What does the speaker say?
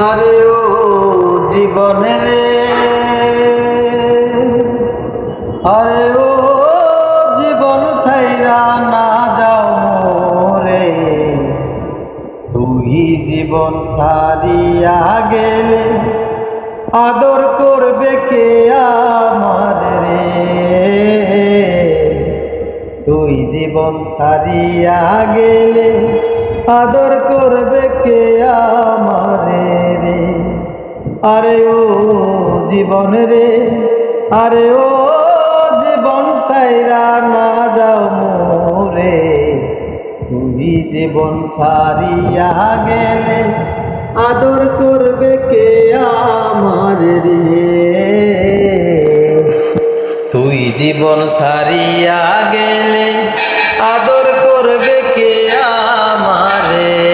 আরে ও জীবনে রে, আরে ও জীবন ছাইরা না যাও মোরে, তুই জীবন ছাড়িয়া গেলে আদর করবে কে আমার রে, তুই জীবন ছাড়িয়া গেলে আদর করবে কে আমারে রে। আরে ও জীবন রে, আরে ও জীবন ছাইরা না যাও মোরে, তুই জীবন ছাড়িয়া গেলে আদর করবে কে আমারে রে, তুই জীবন ছাড়িয়া গেলে আদর করবে কে আমারে।